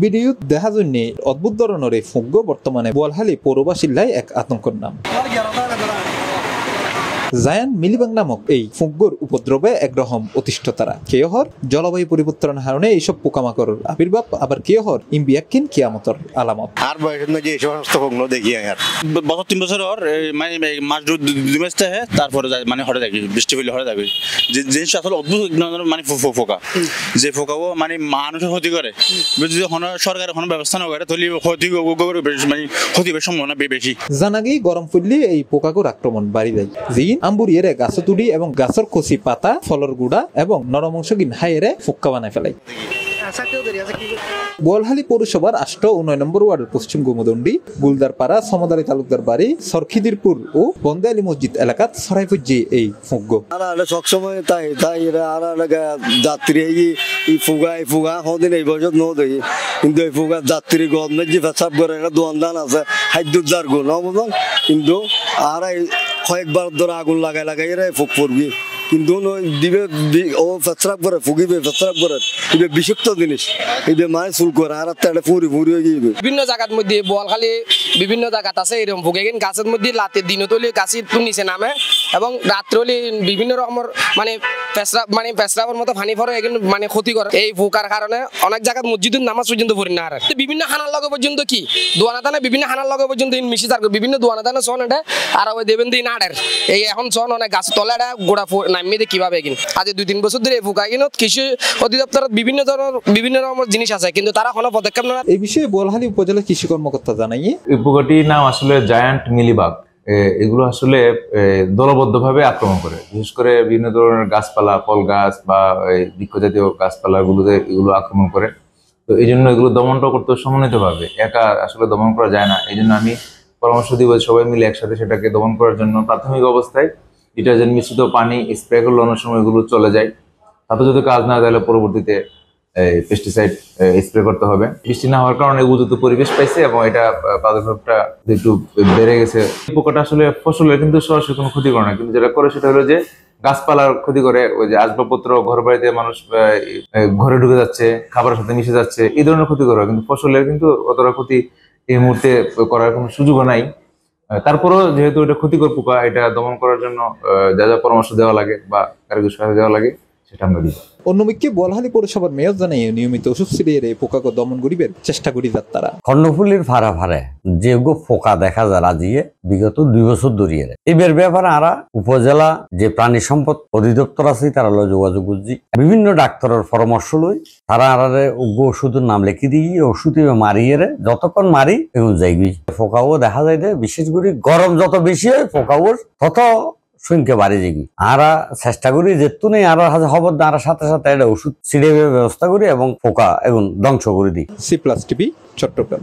Video দেখা জন্য অদ্ভুত ধরনের এই ফুগ্গ বর্তমানে বোয়ালখালী পৌরবাসীর এক আতঙ্কের নাম। জায়ান্ট মিলিবাগ নামক এই ফুগ্গর উপদ্রবে একরকম অতিষ্ঠ তারা। কেয়হর জলবায়ু পরিবর্তনের কারণে এইসব পোকামাকড়ের আবির্ভাব, আবার কেয়হর ইম্বিয়াকিন কিয়ামতের আলামত। আর বয়সের না যে এই সমস্ত ফুগ্ন দেখি আর বছর 3 বছর মানে মাস 2 মাস থাকে, তারপরে মানে হরে থাকি বৃষ্টি হইলে হরে থাকি। যে জিনিস আসলে অদ্ভুত মানে ফোকা, যে ফোকাও মানে মানুষের ক্ষতি করে। যদি সরকারের কোনো ব্যবস্থা না করে তাহলে ক্ষতি মানে ক্ষতি সম্ভাবনা বেশি। জানাগি গরম পড়লে এই পোকাগুর আক্রমণ বাড়ি যায়। জিন আম্বুরিয়েরে গাছ তুড়ি এবং গাছের কচি পাতা, ফলর গুড়া এবং নরম অংশ গিন হাইয়েরে ফুক্কা বানায় ফেলাই। বোয়ালখালী পৌরসভার 8 ও 9 নম্বর ওয়ার্ডের পশ্চিম গোমদন্ডি, গুলদারপাড়া, সমদারি তালুকদার বাড়ি, সরখিদিরপুর ও বন্দে আলী মসজিদ এলাকাত ছড়াই পড়ছে এই ফুগ্গ। সবসময় তাই যাত্রী এই ফুগা হদিন এই বছর ন দেখি, কিন্তু এই ফুগা যাত্রী গদ যে পেশাব করে একটা দোয়ান আছে হাইদ্যুদ্দার গুণ নবদন, কিন্তু আর কয়েকবার ধরে আগুন লাগাই এরা ফুক পড়বি, কিন্তু দিবে ও পেশাব করে ফুগিবে পেশাব করে এটা বিষাক্ত জিনিস, এটা মানে চুল করে আর একটা ফুরি হয়ে গিয়ে বিভিন্ন জায়গার মধ্যে বোয়ালখালী বিভিন্ন জায়গাত আছে এরকম ফুগে, কিন্তু গাছের মধ্যে রাতে দিন তলে গাছের নিচে নামে এবং রাত্রে হলে বিভিন্ন রকমের মানে পেশরাবের মতো পানি পড়ে, এখানে মানে ক্ষতি করে। এই ফুকার কারণে অনেক জায়গায় মসজিদের নামাজ পর্যন্ত পড়ি না। আর বিভিন্ন হানার লগে পর্যন্ত কি দোয়ানা দানে বিভিন্ন হানার লগে পর্যন্ত মিশে থাকবে, বিভিন্ন দোয়ানা দানে সন এটা আর ওই দেবেন দিন আড়ের এই এখন সন অনেক গাছ তলে এটা গোড়া নামিয়ে কিভাবে কিন আজ 2-3 বছর ধরে এই ফুকা কিন্তু কৃষি অধিদপ্তরের বিভিন্ন রকমের জিনিস আছে, কিন্তু তারা কোনো পদক্ষেপ নেয়। এই বিষয়ে বোয়ালখালী উপজেলা কৃষি কর্মকর্তা জানাইয়ে এই পোকাটির নাম আসলে জায়ান্ট মিলিবাগ। এগুলো আসলে দলবদ্ধভাবে আক্রমণ করে, বিশেষ করে বিভিন্ন ধরনের গাছপালা, ফল গাছ বা বৃক্ষ জাতীয় গাছপালা গুলোতে এগুলো আক্রমণ করে। তো এই জন্য এগুলো দমনটা করতে সমন্বিতভাবে, একা আসলে দমন করা যায় না। এই জন্য আমি পরামর্শ দিব সবাই মিলে একসাথে সেটাকে দমন করার জন্য প্রাথমিক অবস্থায় ডিটারজেন্ট মিশ্রিত পানি স্প্রে করলে অনেক সময় এগুলো চলে যায়। তাতে যদি কাজ না তাহলে পরবর্তীতে পেস্টিসাইড স্প্রে করতে হবে। বৃষ্টি না হওয়ার কারণে উপযুক্ত পরিবেশ পাইছে এবং এটা প্রাদুর্ভাবটা একটু বেড়ে গেছে। এই পোকাটা আসলে ফসলের কিন্তু সরাসরি কোনো ক্ষতি করে না, কিন্তু যেটা করে সেটা হলো যে গাছপালার ক্ষতি করে। ওই যে আসবাবপত্র, ঘর বাড়িতে মানুষ ঘরে ঢুকে যাচ্ছে, খাবারের সাথে মিশে যাচ্ছে, এই ধরনের ক্ষতি করে, কিন্তু ফসলের কিন্তু অতটা ক্ষতি এই মুহূর্তে করার কোনো সুযোগও নাই। তারপরেও যেহেতু এটা ক্ষতিকর পোকা, এটা দমন করার জন্য যা যা পরামর্শ দেওয়া লাগে বা কারিগরি সহায়তা দেওয়া লাগে সেটা আমরা দিই। অন্যদিকে বোয়ালখালী পৌরসভার মেয়র জানাই নিয়মিত ওষুধ ছিটিয়ে এই পোকাকে দমন করিবের চেষ্টা করি তারা। কর্ণফুলির ফাড়ে যে পোকা দেখা যায় রাজিয়ে বিগত 2 বছর ধরিয়ে এবার ব্যাপারে আরা উপজেলা যে প্রাণী সম্পদ অধিদপ্তর আছে তারা যোগাযোগ করছি, বিভিন্ন ডাক্তারের পরামর্শ লই তারা আরারে ওষুধের নাম লিখি দিই, ওষুধ মারিয়ে যতক্ষণ মারি এগুলো যাইবি। পোকাও দেখা যায় বিশেষ করে গরম যত বেশি হয় পোকাও তত সংখ্যা বাড়ে যাবি। আর চেষ্টা করি যেহেতু নেই আর খবর আর সাথে সাথে এটা ওষুধ ছিড়ে ব্যবস্থা করি এবং পোকা এবং ধ্বংস করে দিই। C+ TV Chittagong.